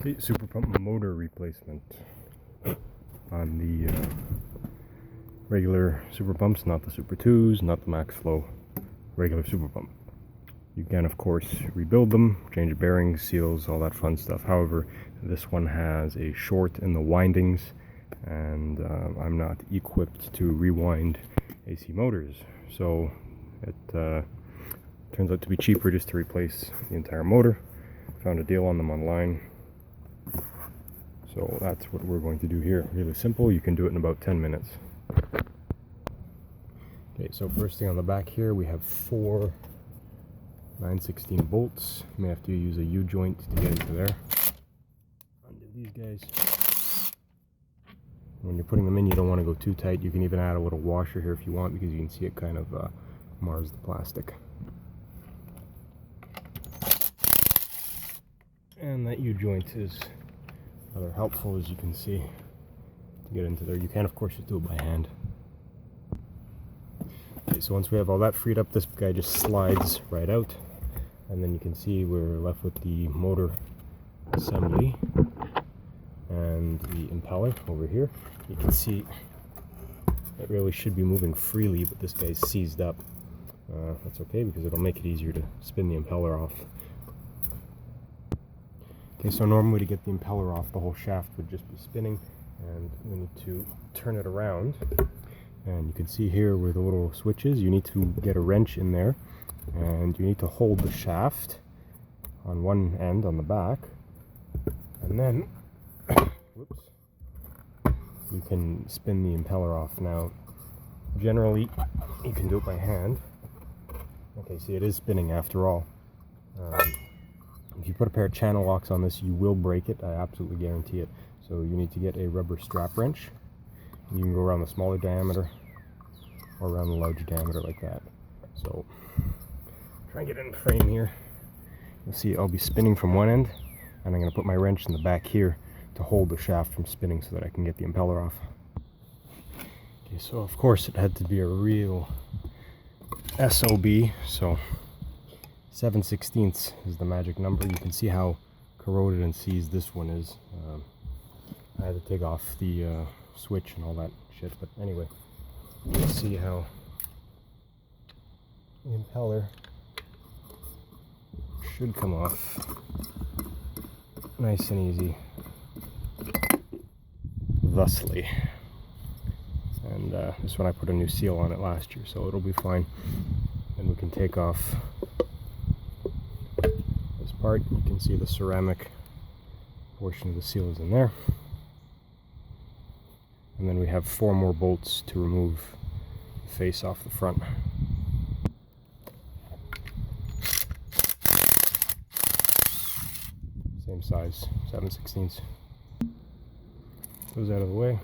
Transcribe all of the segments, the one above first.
Okay, super pump motor replacement on the regular super pumps, not the super 2s, not the max flow, regular super pump. You can of course rebuild them, change bearings, seals, all that fun stuff. However, this one has a short in the windings, and I'm not equipped to rewind AC motors, so it turns out to be cheaper just to replace the entire motor. Found a deal on them online. So that's what we're going to do here. Really simple. You can do it in about 10 minutes. Okay, so first thing on the back here, we have 4 9/16 bolts. You may have to use a U-joint to get into there. Undo these guys. When you're putting them in, you don't want to go too tight. You can even add a little washer here if you want, because you can see it kind of mars the plastic. And that U-joint is rather helpful, as you can see, to get into there. You can of course just do it by hand. Okay, so once we have all that freed up, this guy just slides right out, and then you can see we're left with the motor assembly and the impeller over here. You can see it really should be moving freely, but this guy's seized up. That's okay, because it'll make it easier to spin the impeller off. Okay, so normally to get the impeller off, the whole shaft would just be spinning, and we need to turn it around. And you can see here where the little switch is, you need to get a wrench in there, and you need to hold the shaft on one end on the back, and then whoops, you can spin the impeller off. Now, generally, you can do it by hand. Okay, see, it is spinning after all. If you put a pair of channel locks on this, you will break it. I absolutely guarantee it. So you need to get a rubber strap wrench. You can go around the smaller diameter or around the larger diameter like that. So try and get it in the frame here. You'll see I'll be spinning from one end, and I'm going to put my wrench in the back here to hold the shaft from spinning so that I can get the impeller off. Okay, so of course it had to be a real SOB. So 7/16 is the magic number. You can see how corroded and seized this one is. I had to take off the switch and all that shit, but anyway, you can see how the impeller should come off nice and easy, thusly. And this one I put a new seal on it last year, so it'll be fine. And we can take off part. You can see the ceramic portion of the seal is in there, and then we have 4 more bolts to remove the face off the front. Same size, 7/16. Those out of the way,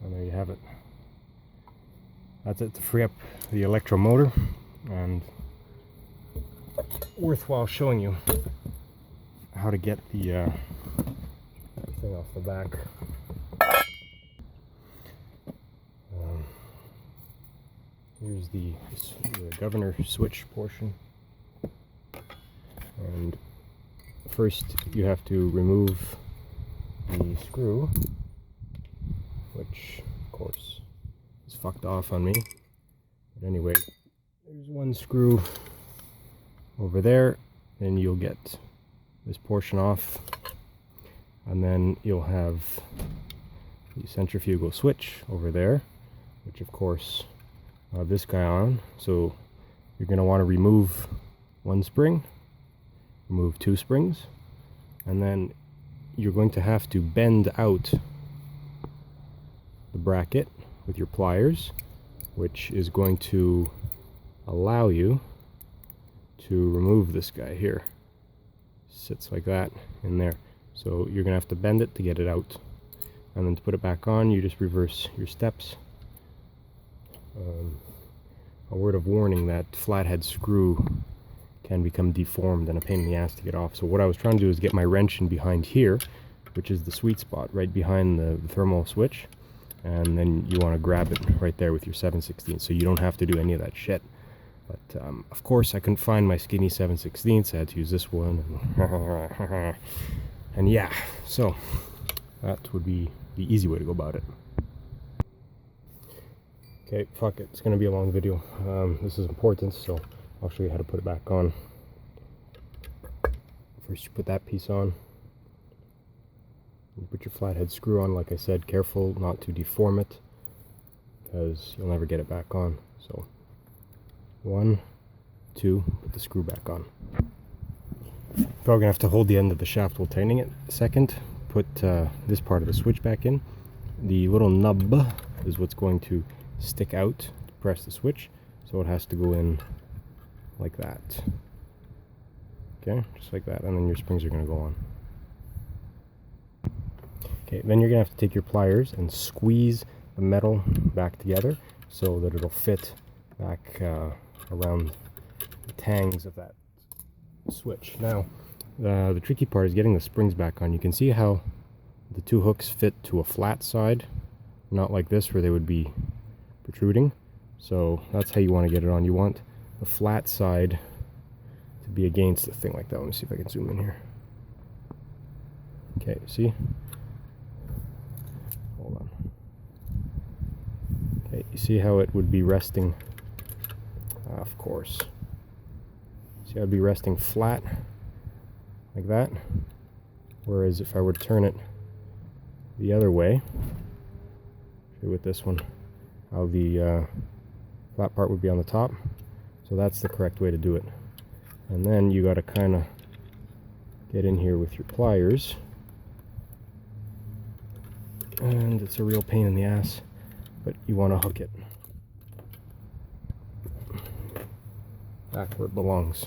and there you have it. That's it to free up the electromotor, and worthwhile showing you how to get the thing off the back. Here's the governor switch portion, and first you have to remove the screw, which of course is fucked off on me, but anyway, there's one screw over there, and you'll get this portion off, and then you'll have the centrifugal switch over there, which of course I'll have this guy on. So you're going to want to remove 1 spring, remove 2 springs, and then you're going to have to bend out the bracket with your pliers, which is going to allow you to remove this guy here. Sits like that in there. So you're gonna have to bend it to get it out, and then to put it back on, you just reverse your steps. A word of warning, that flathead screw can become deformed and a pain in the ass to get off. So what I was trying to do is get my wrench in behind here, which is the sweet spot right behind the thermal switch, and then you want to grab it right there with your 7/16, so you don't have to do any of that shit. But of course I couldn't find my skinny 7/16, so I had to use this one. And yeah, so that would be the easy way to go about it. Okay, fuck it, it's gonna be a long video. This is important, so I'll show you how to put it back on. First you put that piece on. You put your flathead screw on, like I said, careful not to deform it, because you'll never get it back on. So 1, 2, put the screw back on. Probably gonna have to hold the end of the shaft while tightening it. Second, put this part of the switch back in. The little nub is what's going to stick out to press the switch, so it has to go in like that. Okay, just like that, and then your springs are going to go on. Okay, then you're going to have to take your pliers and squeeze the metal back together so that it'll fit back around the tangs of that switch. Now, the tricky part is getting the springs back on. You can see how the two hooks fit to a flat side, not like this where they would be protruding. So that's how you want to get it on. You want the flat side to be against the thing like that. Let me see if I can zoom in here. Okay, see? Hold on. Okay, you see how it would be resting? Of course. See how it would be resting flat like that? Whereas if I were to turn it the other way, show you with this one, how the flat part would be on the top. So that's the correct way to do it. And then you got to kind of get in here with your pliers, and it's a real pain in the ass, but you want to hook it back where it belongs.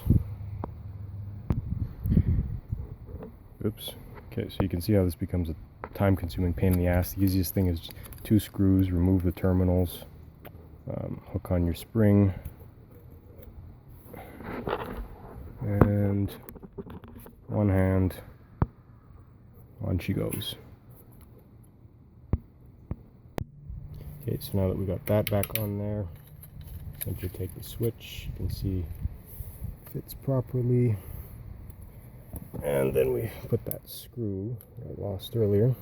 Oops. Okay, so you can see how this becomes a time-consuming pain in the ass. The easiest thing is 2 screws, remove the terminals, hook on your spring, and one hand, on she goes. Okay, so now that we got that back on there, simply take the switch. You can see it fits properly. And then we put that screw I lost earlier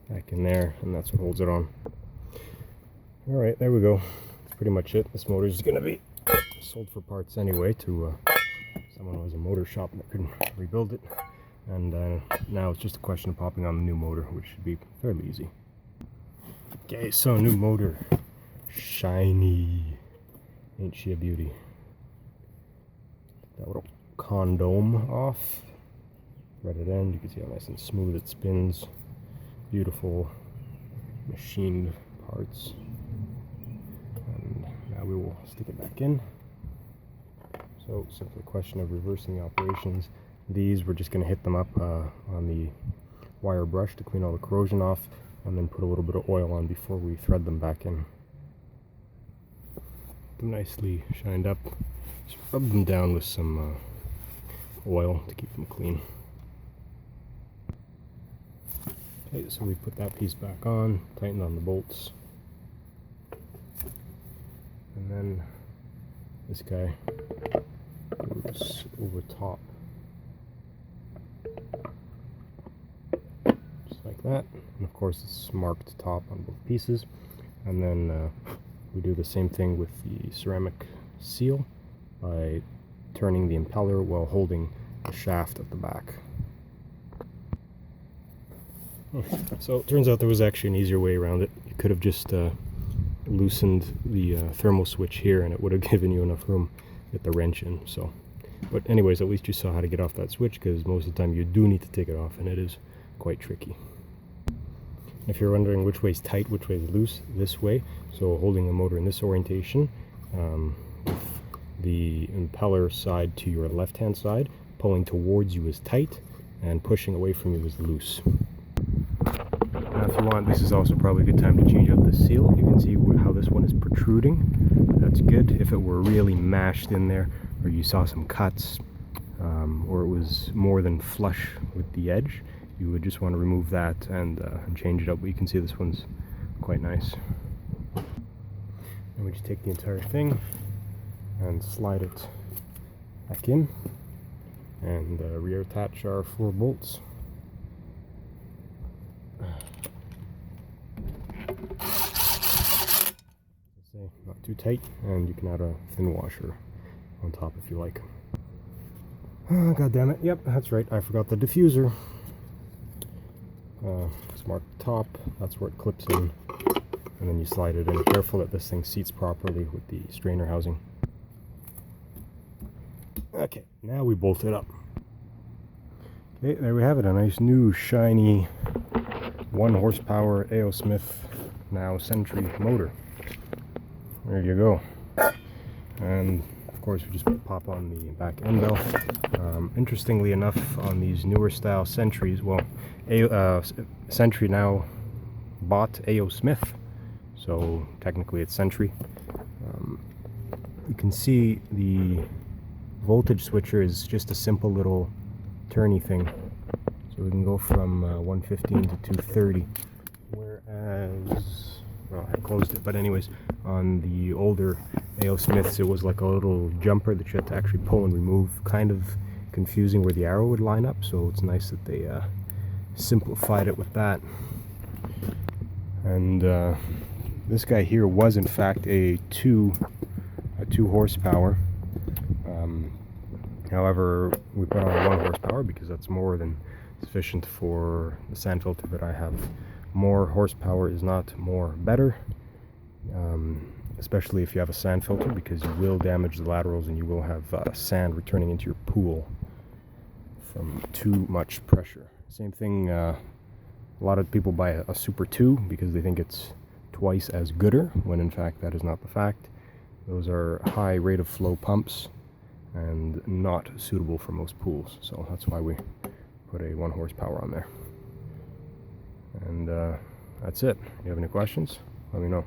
back in there, and that's what holds it on. Alright, there we go. That's pretty much it. This motor is going to be sold for parts anyway to someone who has a motor shop that couldn't rebuild it. And now it's just a question of popping on the new motor, which should be fairly easy. Okay, so new motor. Shiny. Ain't she a beauty? That little condom off. Threaded end, you can see how nice and smooth it spins. Beautiful machined parts. And now we will stick it back in. So simply a question of reversing the operations. These, we're just going to hit them up on the wire brush to clean all the corrosion off, and then put a little bit of oil on before we thread them back in. Nicely shined up. Just rub them down with some oil to keep them clean. Okay, so we put that piece back on, tighten on the bolts, and then this guy goes over top, just like that. And of course it's marked top on both pieces. And then we do the same thing with the ceramic seal by turning the impeller while holding the shaft at the back. So it turns out there was actually an easier way around it. You could have just loosened the thermal switch here, and it would have given you enough room to get the wrench in. So, but anyways, at least you saw how to get off that switch, because most of the time you do need to take it off, and it is quite tricky. If you're wondering which way is tight, which way is loose, this way. So holding the motor in this orientation, with the impeller side to your left-hand side, pulling towards you is tight, and pushing away from you is loose. Now if you want, this is also probably a good time to change out the seal. You can see how this one is protruding. That's good. If it were really mashed in there, or you saw some cuts, or it was more than flush with the edge, you would just want to remove that and change it up. But you can see this one's quite nice. And we just take the entire thing, and slide it back in, and reattach our 4 bolts. Not too tight, and you can add a thin washer on top if you like. Oh, God damn it! Yep, that's right. I forgot the diffuser. Just mark the top. That's where it clips in, and then you slide it in. Careful that this thing seats properly with the strainer housing. Okay, now we bolt it up. Okay, there we have it. A nice new shiny 1 horsepower A.O. Smith, now Century motor. There you go. And of course we just pop on the back end bell. Interestingly enough, on these newer style Centuries, well, Century now bought A.O. Smith, so technically it's Century. You can see the voltage switcher is just a simple little turny thing, so we can go from 115 to 230, whereas, well, I closed it, but anyways, on the older A.O. Smiths it was like a little jumper that you had to actually pull and remove, kind of confusing where the arrow would line up, so it's nice that they simplified it with that. And this guy here was in fact a 2 horsepower. However, we put on a 1 horsepower because that's more than sufficient for the sand filter that I have. More horsepower is not more better, especially if you have a sand filter, because you will damage the laterals and you will have sand returning into your pool from too much pressure. Same thing, a lot of people buy a Super 2 because they think it's twice as gooder, when in fact that is not the fact. Those are high rate of flow pumps and not suitable for most pools, so that's why we put a 1 horsepower on there. And that's it. If you have any questions, let me know.